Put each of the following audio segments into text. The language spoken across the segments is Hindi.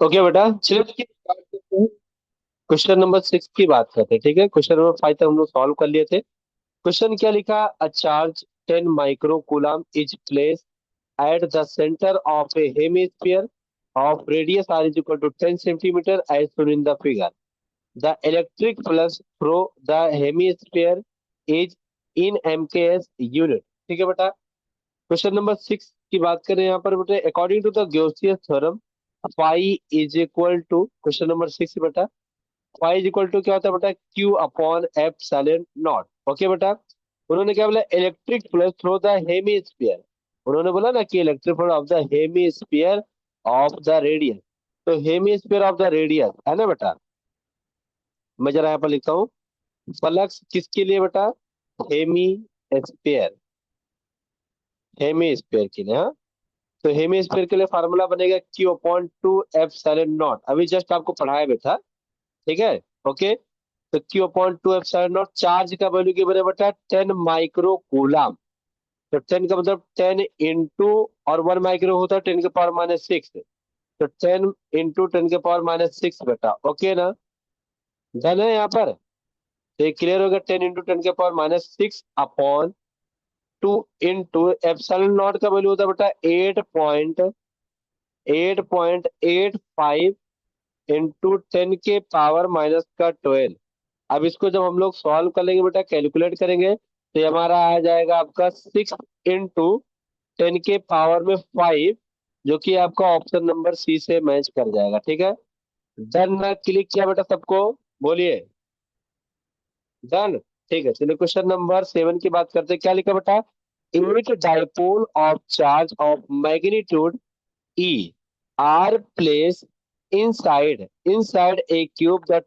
ओके बेटा, चलिए start करते हैं। क्वेश्चन नंबर 6 की बात करते हैं, ठीक है। क्वेश्चन नंबर 5 तक हम लोग सॉल्व कर लिए थे। क्वेश्चन क्या लिखा? A charge 10 micro coulomb is place at the centre of A hemisphere of radius r is equal to 10 centimeter as shown in the figure. The electric flux through the hemisphere is in mks unit। ठीक है बेटा। क्वेश्चन नंबर 6 की बात करें यहाँ पर बेटे, according to the Gauss's theorem phi is equal to, question number 6 बेटा, फाई इज इक्वल टू क्या होता है बेटा? Q upon F silent not. Okay बेटा। उन्होंने क्या बोला? Electric flux through the hemisphere. उन्होंने बोला ना कि electric flux of the hemisphere of the radius. तो हेमिस्फीयर ऑफ द रेडियस है ना बेटा। मैं जरा यहाँ पर लिखता हूँ, फ्लक्स किसके लिए बेटा? हेमी स्फीयर, हेमिस्फीयर के लिए। हाँ, तो हेमिस्फीयर के लिए फार्मूला बनेगा Q upon two F silent not. अभी जस्ट आपको पढ़ाया बेटा, ठीक है। ओके। तो Q upon two F silent not, charge का वैल्यू क्या बने बेटा? 10 माइक्रो कूलम। तो 10 का मतलब 10 इंटू, और 1 माइक्रो होता है 10 के पावर माइनस 6। तो 10 इंटू 10 के पावर माइनस 6 बेटा। ओके ना? डन है यहाँ पर? तो ये क्लियर हो गया। 10 इंटू 10 के power minus 6 upon two into epsilon not का वैल्यू होता है बेटा 8.85 इंटू 10 के पावर माइनस का 12। अब इसको जब हम लोग सॉल्व कर लेंगे बेटा, कैलकुलेट करेंगे, तो ये हमारा आ जाएगा आपका 6 इंटू 10 के पावर में 5, जो कि आपका ऑप्शन नंबर सी से मैच कर जाएगा। ठीक है। डन ना? क्लिक किया बेटा सबको? बोलिए डन। ठीक है, चलिए क्वेश्चन नंबर 7 की बात करते हैं। क्या लिखा बेटा? It dipole of charge of magnitude E are placed inside a cube. The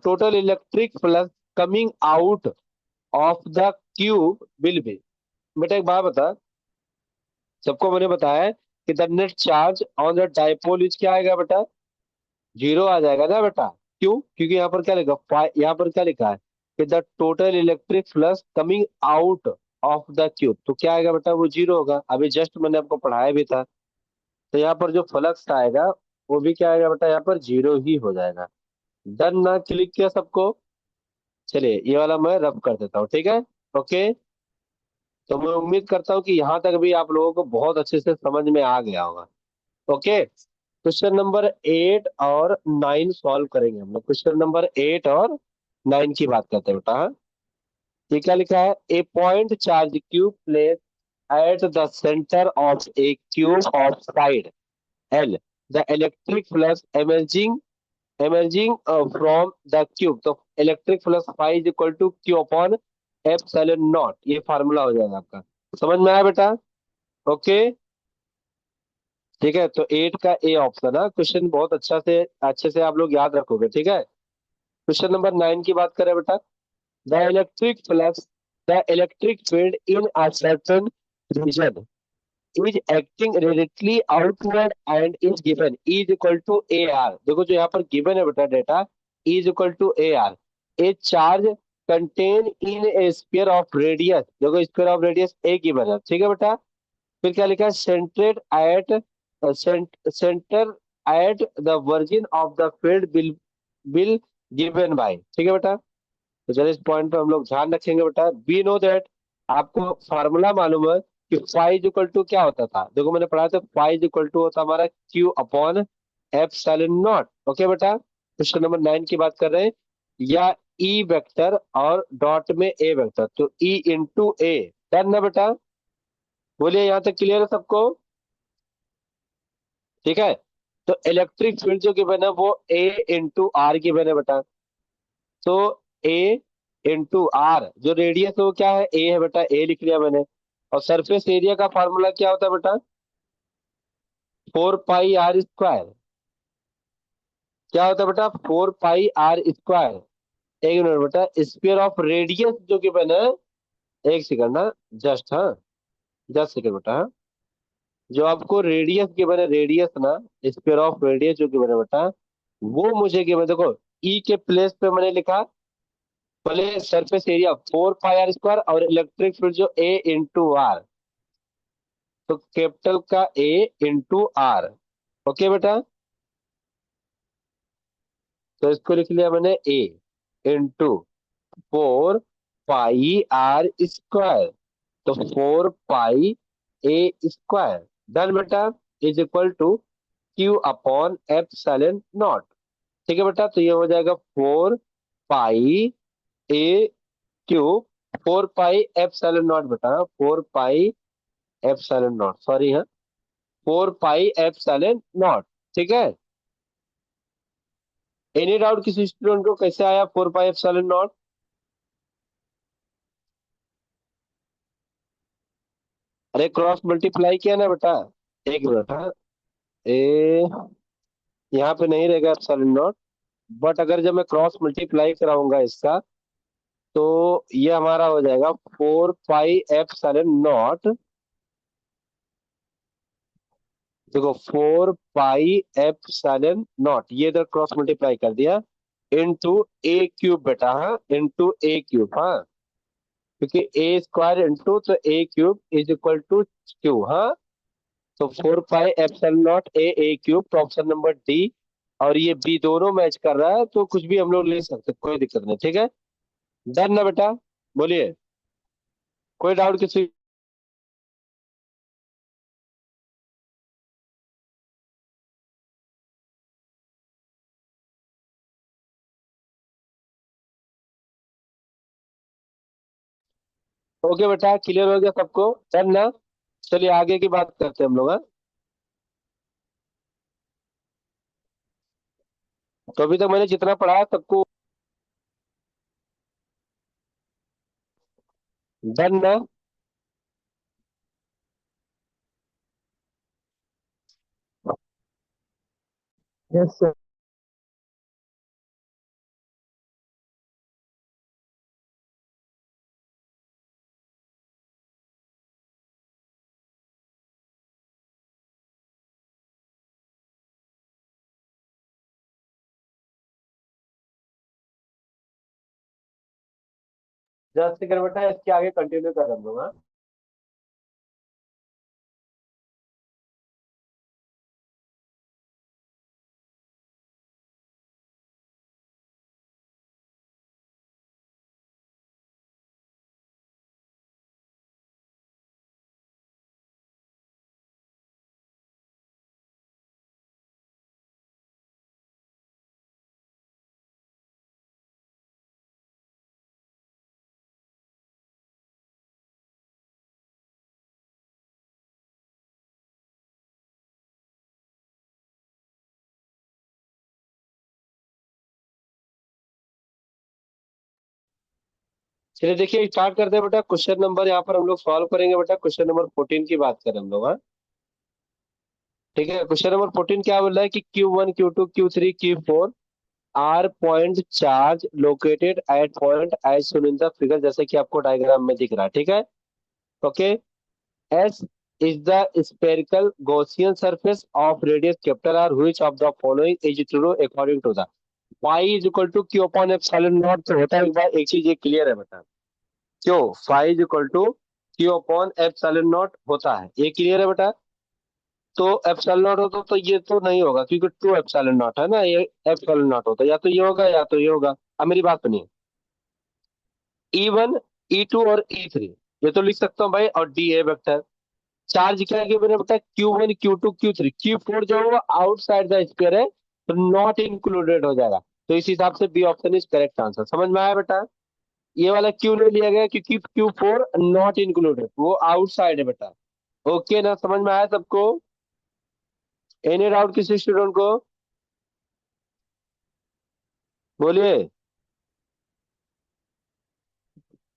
total electric flux coming out of the cube will be। बेटा एक बात बता, सबको मैंने बताया है कि the net charge on the dipole is क्या आएगा बेटा? जीरो आ जाएगा ना बेटा। क्यों? क्योंकि यहाँ पर क्या लिखा, यहाँ पर क्या लिखा है कि the total electric flux coming out of the cube, तो क्या आएगा बेटा? वो जीरो होगा। अभी जस्ट मैंने आपको पढ़ाया भी था। तो यहाँ पर जो फ्लक्स आएगा वो भी क्या आएगा बेटा? यहाँ पर जीरो ही हो जाएगा। डन ना? क्लिक किया सबको? चलिए ये वाला मैं रब कर देता हूँ, ठीक है। ओके। तो मैं उम्मीद करता हूँ कि यहाँ तक भी आप लोगों को बहुत अच्छे से समझ में आ गया होगा। ओके। क्वेश्चन नंबर 8 और 9 सॉल्व करेंगे हम लोग। क्वेश्चन नंबर 8 और 9 की बात करते हैं बेटा। हाँ? ये क्या लिखा है? A point charge cube place at the centre of a cube of side L, the electric flux emerging from the cube। तो electric flux phi is equal to Q upon epsilon naught. ये फार्मूला हो जाएगा आपका। समझ में आया बेटा? ओके। ठीक है, तो 8 का ए ऑप्शन है। क्वेश्चन बहुत अच्छे से आप लोग याद रखोगे, ठीक है। क्वेश्चन नंबर 9 की बात करें बेटा, the electric flux the electric field in a certain region is acting directly outward and is given E is equal to AR। देखो जो यहाँ पर given है बेटा data, E is equal to AR। A charge contain in a sphere of radius, देखो sphere of radius A given है, ठीक है बेटा। फिर क्या लिखा है? Centre at the virgin of the field will given by। ठीक है बेटा। तो चलिए इस पॉइंट पे हम लोग ध्यान रखेंगे बेटा। वी नो दैट, आपको फार्मूला मालूम है कि फाइव इक्वल टू क्या होता था? देखो मैंने पढ़ा था, फाइव इक्वल टू होता हमारा Q upon F silent not. Okay बेटा। क्वेश्चन नंबर 9 की बात कर रहे हैं। या ई वेक्टर और डॉट में ए वेक्टर, तो ई इंटू ए। डन ना बेटा? बोलिए यहाँ तक क्लियर है सबको? ठीक है। तो इलेक्ट्रिक फील्ड जो गिवन है वो ए इंटू आर गिवन है बेटा। तो ए इंटू आर, जो रेडियस है वो क्या है? ए है बेटा, ए लिख लिया मैंने। और सरफेस एरिया का फार्मूला क्या होता है बेटा? 4 पाई आर स्क्वायर। क्या होता है बेटा? 4 पाई आर स्क्वायर। एक मिनट बेटा, स्क्वायर ऑफ रेडियस जो कि बना है, एक सेकंड ना, जस्ट, हाँ, 10 सेकंड बेटा। हाँ? जो आपको रेडियस के बने, रेडियस ना, स्क्वायर ऑफ रेडियस जो कि बने बेटा, वो मुझे के बने, देखो ई के प्लेस पे मैंने लिखा पहले surface area 4 pi r square, और इलेक्ट्रिक फील्ड जो ए इंटू आर। तो कैपिटल का ए इंटू आर। ओके बेटा, तो इसको लिख लिया मैंने E into 4 pi r square. तो 4 पाई ए स्क्वायर, डन बेटा, is equal to Q upon epsilon naught. ठीक है बेटा, तो ये हो जाएगा 4 pi a cube, 4 pi epsilon naught बेटा, 4 पाई एप्सिलॉन नॉट, सॉरी हाँ, 4 पाई एप्सिलॉन नॉट। ठीक है, एनी डाउट किसी स्टूडेंट को कैसे आया 4 पाई एप्सिलॉन नॉट? अरे क्रॉस मल्टीप्लाई किया ना बेटा, एक मिनट हाँ, ए यहाँ पे नहीं रहेगा एप्सिलॉन नॉट, बट अगर जब मैं क्रॉस मल्टीप्लाई कराऊंगा इसका, तो ये हमारा हो जाएगा 4 पाई एप्सिलॉन नॉट। देखो 4 पाई एप्सिलॉन नॉट, ये इधर क्रॉस मल्टीप्लाई कर दिया, इंटू ए क्यूब बेटा, हाँ इंटू ए क्यूब, हाँ क्योंकि ए स्क्वायर इंटू तो a cube is equal to q, हाँ। तो 4 pi epsilon naught a cube, तो ऑप्शन नंबर डी और ये बी दोनों मैच कर रहा है, तो कुछ भी हम लोग ले सकते, कोई दिक्कत नहीं। ठीक है, डन ना बेटा, बोलिए, कोई डाउट किसी? ओके बेटा, क्लियर हो गया सबको, डन ना? चलिए आगे की बात करते हैं हम लोग, हाँ? तो अभी तक मैंने जितना पढ़ाया सबको डन ना? Yes sir. जस्ट सेकंड बेटा, इसके आगे कंटिन्यू कर हम लोग, हाँ? चलिए देखिए, स्टार्ट करते हैं बेटा। क्वेश्चन नंबर यहाँ पर हम लोग सॉल्व करेंगे बेटा, क्वेश्चन नंबर 14 की बात करें हम लोग, हाँ? ठीक है, क्वेश्चन नंबर 14 क्या बोल रहा है कि Q1 Q2 Q3 Q4 are point charge located at point as shown in the figure, जैसे कि आपको डायग्राम में दिख रहा है। ठीक है, okay. S is the spherical Gaussian surface of radius capital R, which of the following is true according to the pi is equal to Q upon epsilon naught. तो होता है, एक बार एक चीज ये क्लियर है बेटा, क्यों phi is equal to Q upon epsilon naught होता है, ये क्लियर है बेटा। तो एप्सिलॉन नॉट होता तो ये तो नहीं होगा, क्योंकि टू एप्सिलॉन नॉट है ना, ये एप्सिलॉन नॉट होता, या तो ये होगा या तो ये होगा। अब मेरी बात सुनिए, E1 E2 और E3 ये तो लिख सकता हूँ भाई, और डी ए वेक्टर। चार्ज क्या है मैंने बताया, Q1 Q2 Q3 Q4 जो होगा आउटसाइड द स्क्वायर है, तो नॉट इंक्लूडेड हो जाएगा। तो इस हिसाब से B option is correct answer. समझ में आया बेटा? ये वाला क्यों नहीं लिया गया, क्योंकि Q4 नॉट इंक्लूडेड, वो आउटसाइड है बेटा। ओके ना, समझ में आया सबको? एनी डाउट किसी स्टूडेंट को? बोलिए,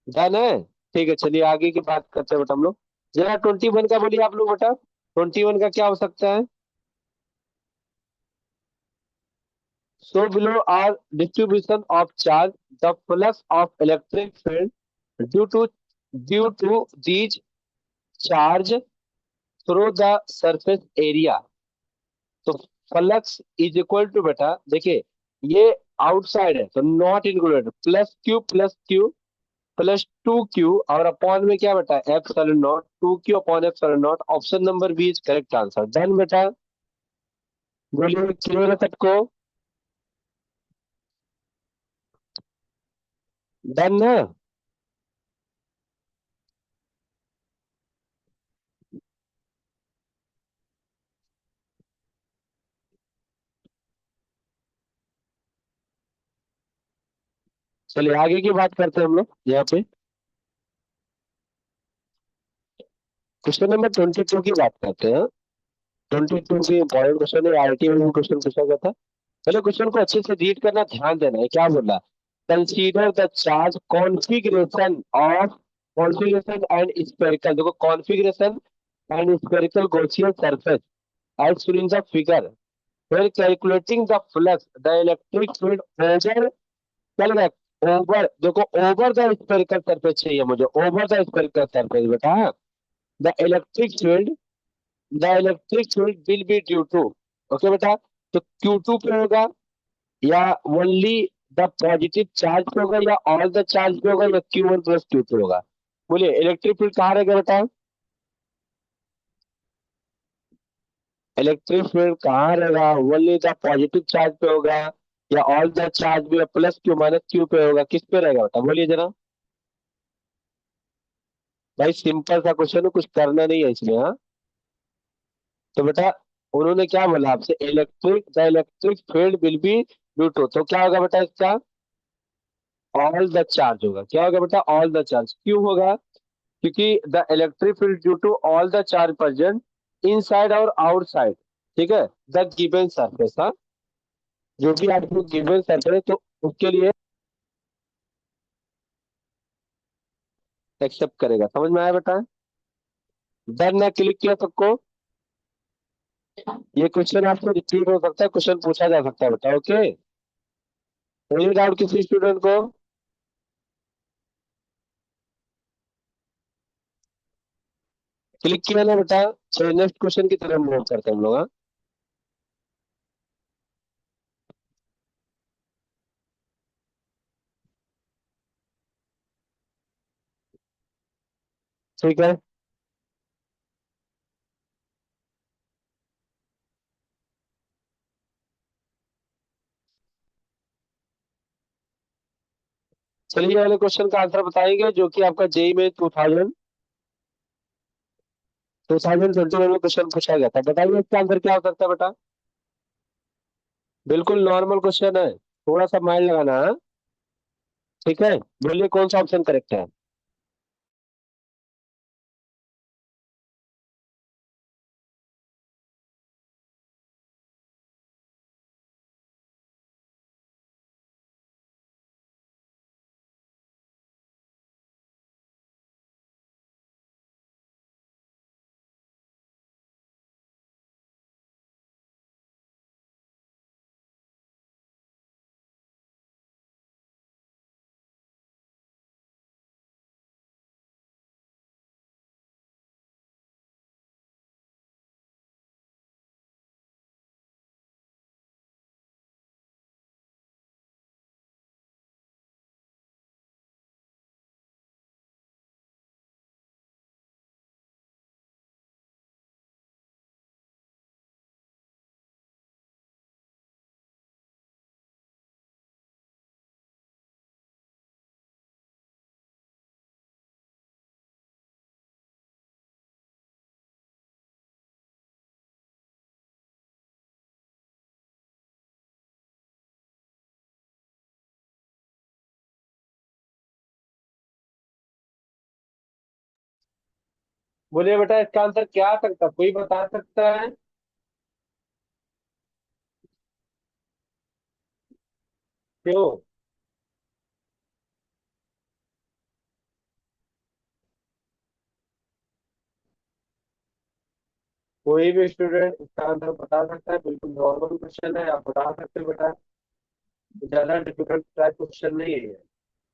डन है? ठीक है, चलिए आगे की बात करते हैं बेटा हम लोग। जरा 21 का बोलिए आप लोग बेटा, 21 का क्या हो सकता है? So below are distribution of charge, the flux of electric field due to due to these charge through the surface area। तो फ्लक्स इज इक्वल टू बेटा, देखिए ये आउटसाइड है तो not included, plus Q plus 2Q और अपॉन में क्या बेटा, epsilon naught, 2Q upon epsilon naught. Option number B is correct answer. Done बेटा, बोलिए क्लियर है सबको? डन ना? चलिए आगे की बात करते हैं हम लोग यहाँ पे। क्वेश्चन नंबर 22 की बात करते हैं। 22 की इंपॉर्टेंट क्वेश्चन है, आईआईटी में भी क्वेश्चन पूछा गया था। चलो क्वेश्चन को अच्छे से रीड करना, ध्यान देना है क्या बोला। Consider the charge configuration and spherical, देखो configuration and spherical Gaussian surface as shown in the figure, when calculating the flux the electric field over, चल रहा ओवर, देखो ओवर द स्फेरिकल सरफेस चाहिए मुझे, ओवर द स्फेरिकल सरफेस बेटा। The electric field the electric field will be due to, okay बेटा। तो Q2 पे होगा, या ओनली द पॉजिटिव चार्ज पे होगा, या ऑल द चार्ज पे होगा, या Q1 प्लस Q पे होगा? बोलिए इलेक्ट्रिक फील्ड कहाँ रहेगा बेटा? इलेक्ट्रिक फील्ड कहाँ रहेगा, ओनली द पॉजिटिव चार्ज पे होगा, या ऑल द चार्ज भी प्लस क्यू माइनस क्यू पे होगा, किस पे रहेगा बेटा, बोलिए जरा। भाई सिंपल सा क्वेश्चन है, कुछ करना नहीं है इसमें, हाँ। तो बेटा उन्होंने क्या बोला आपसे, electric field will be due to, तो क्या होगा बेटा इसका, ऑल द चार्ज होगा। क्या होगा बेटा, ऑल द चार्ज। क्यों होगा? क्योंकि the electric field due to all the charge present inside और आउटसाइड, ठीक है, द गिवन सरफेस, हाँ। जो भी आपको गिवन सरफेस है तो उसके लिए एक्सेप्ट करेगा। समझ में आया बेटा? डन ना, क्लिक किया सबको? ये क्वेश्चन आपको रिपीट हो सकता है, क्वेश्चन पूछा जा सकता है बेटा, ओके। कोई डाउट किसी स्टूडेंट को? क्लिक किया ना बेटा? चलिए नेक्स्ट क्वेश्चन की तरफ मूव करते हैं हम लोग, हाँ? ठीक है। चलिए वाले क्वेश्चन का आंसर बताएंगे जो कि आपका जेई में 2021 में क्वेश्चन पूछा गया था। बताइए इसका आंसर क्या हो सकता है बेटा? बिल्कुल नॉर्मल क्वेश्चन है, थोड़ा सा माइंड लगाना है, ठीक है। बोलिए कौन सा ऑप्शन करेक्ट है? बोलिए बेटा इसका आंसर क्या आ सकता है, कोई बता सकता है? क्यों? कोई भी स्टूडेंट इसका आंसर बता सकता है, बिल्कुल नॉर्मल क्वेश्चन है, आप बता सकते हो बेटा। ज्यादा डिफिकल्ट टाइप क्वेश्चन नहीं है ये।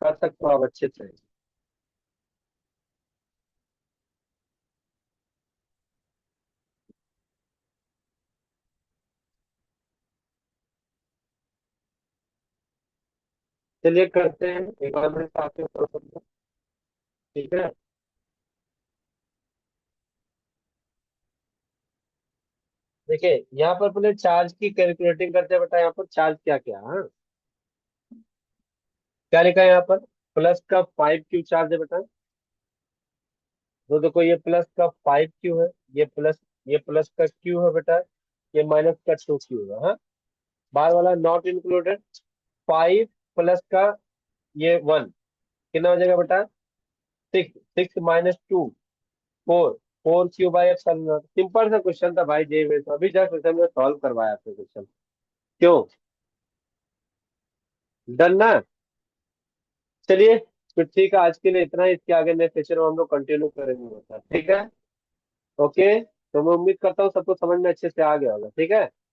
कर सकते हो आप अच्छे से। चलिए करते हैं एक बार मेरे साथ में। ठीक है। देखिए यहाँ पर पहले चार्ज की कैलकुलेटिंग करते हैं बेटा, यहाँ पर चार्ज क्या क्या है, हाँ? क्या लिखा है यहाँ पर? प्लस का 5Q चार्ज है बेटा। तो देखो ये प्लस का 5Q है, ये प्लस, ये प्लस का Q है बेटा, ये माइनस का 2Q है, हाँ। बार वाला नॉट इंक्लूडेड। 5 प्लस का ये 1, कितना हो जाएगा बेटा? 6, 6 - 2, 4, 4Q/ε। सिंपल सा क्वेश्चन था भाई जे में, तो अभी जस्ट क्वेश्चन में सॉल्व करवाया आपने क्वेश्चन। क्यों? डन ना? चलिए, तो ठीक है, आज के लिए इतना ही। इसके आगे नेक्स्ट सेशन में हम लोग कंटिन्यू करेंगे बेटा, ठीक है। ओके, तो मैं उम्मीद करता हूँ सबको समझ में अच्छे से आ गया होगा, ठीक है।